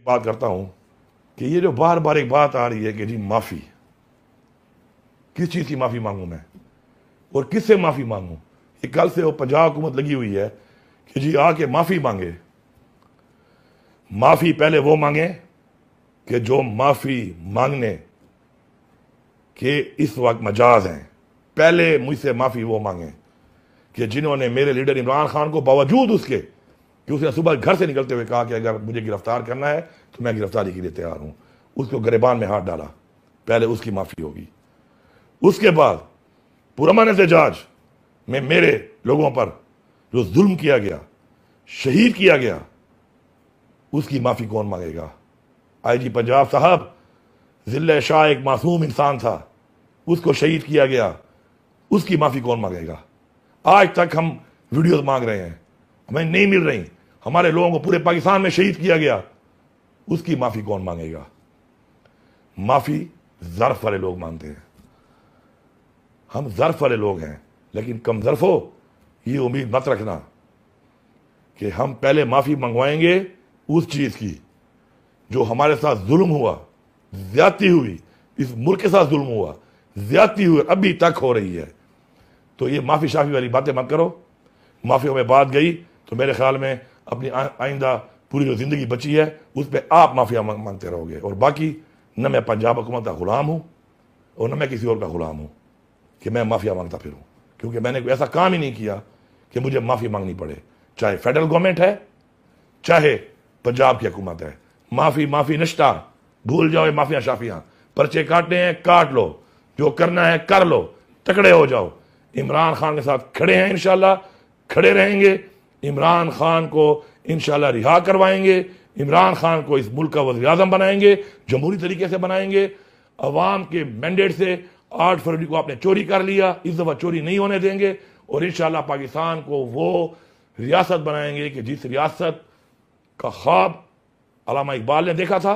बात करता हूं कि ये जो बार बार एक बात आ रही है कि जी माफी, किस चीज की माफी मांगू मैं और किससे माफी मांगू। ये कल से वो पंजाब हुकूमत लगी हुई है कि जी आके माफी मांगे। माफी पहले वो मांगे कि जो माफी मांगने के इस वक्त मजाज हैं। पहले मुझसे माफी वो मांगे कि जिन्होंने मेरे लीडर इमरान खान को बावजूद उसके कि उसने सुबह घर से निकलते हुए कहा कि अगर मुझे गिरफ्तार करना है तो मैं गिरफ्तारी के लिए तैयार हूं, उसको गिरबान में हाथ डाला, पहले उसकी माफी होगी। उसके बाद पुरअमन एहतजाज में मेरे लोगों पर जो जुल्म किया गया, शहीद किया गया, उसकी माफी कौन मांगेगा। आईजी पंजाब साहब, जिले शाह एक मासूम इंसान था, उसको शहीद किया गया, उसकी माफी कौन मांगेगा। आज तक हम वीडियोस मांग रहे हैं, हमें नहीं मिल रही। हमारे लोगों को पूरे पाकिस्तान में शहीद किया गया, उसकी माफी कौन मांगेगा। माफी ज़र्फ वाले लोग मांगते हैं, हम ज़र्फ वाले लोग हैं, लेकिन कम ज़र्फ हो ये उम्मीद मत रखना कि हम पहले माफी मंगवाएंगे उस चीज की जो हमारे साथ जुल्म हुआ, ज्यादती हुई, इस मुल्क के साथ जुल्म हुआ, ज्यादती हुई, अभी तक हो रही है। तो ये माफी शाफी वाली बातें मत करो। माफियों में बात गई तो मेरे ख्याल में अपनी आइंदा पूरी जो जिंदगी बची है उस पर आप माफिया मांगते रहोगे। और बाकी न मैं पंजाब हुकूमत का गुलाम हूं और न मैं किसी और का गुलाम हूं कि मैं माफिया मांगता फिरूं, क्योंकि मैंने कोई ऐसा काम ही नहीं किया कि मुझे माफी मांगनी पड़े। चाहे फेडरल गवर्नमेंट है, चाहे पंजाब की हुकूमत है, माफी माफी निष्ठा भूल जाओ। माफिया शाफियां, पर्चे काटने हैं काट लो, जो करना है कर लो, तकड़े हो जाओ। इमरान खान के साथ खड़े हैं, इंशाल्लाह खड़े रहेंगे। इमरान खान को इंशाल्लाह रिहा करवाएंगे। इमरान खान को इस मुल्क का वज़ीर आज़म बनाएंगे, जमहूरी तरीके से बनाएंगे। अवाम के मैंडेट से 8 फरवरी को आपने चोरी कर लिया, इस दफा चोरी नहीं होने देंगे और इंशाल्लाह पाकिस्तान को वो रियासत बनाएंगे कि जिस रियासत का ख्वाब अल्लामा इकबाल ने देखा था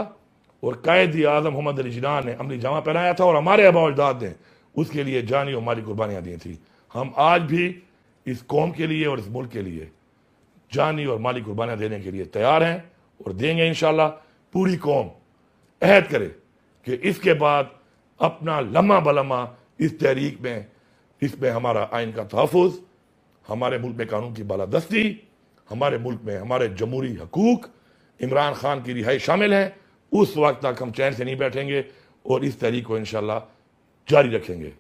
और कायद आज़म मोहम्मद अली जिन्ना ने अमली जामा पहनाया था और हमारे आबा अजदाद ने उसके लिए जानी और माली कुर्बानियां दी थी। हम आज भी इस कौम के लिए और इस मुल्क के लिए जानी और माली कुर्बानियां देने के लिए तैयार हैं और देंगे इंशाल्लाह। पूरी कौम अहद करे कि इसके बाद अपना लम्हा बलम्हा इस तहरीक में, इसमें हमारा आइन का तहफ़्फ़ुज़, हमारे मुल्क में कानून की बालादस्ती, हमारे मुल्क में हमारे जमहूरी हकूक, इमरान खान की रिहाई शामिल है। उस वक्त तक हम चैन से नहीं बैठेंगे और इस तहरीक को इंशाल्लाह जारी रखेंगे।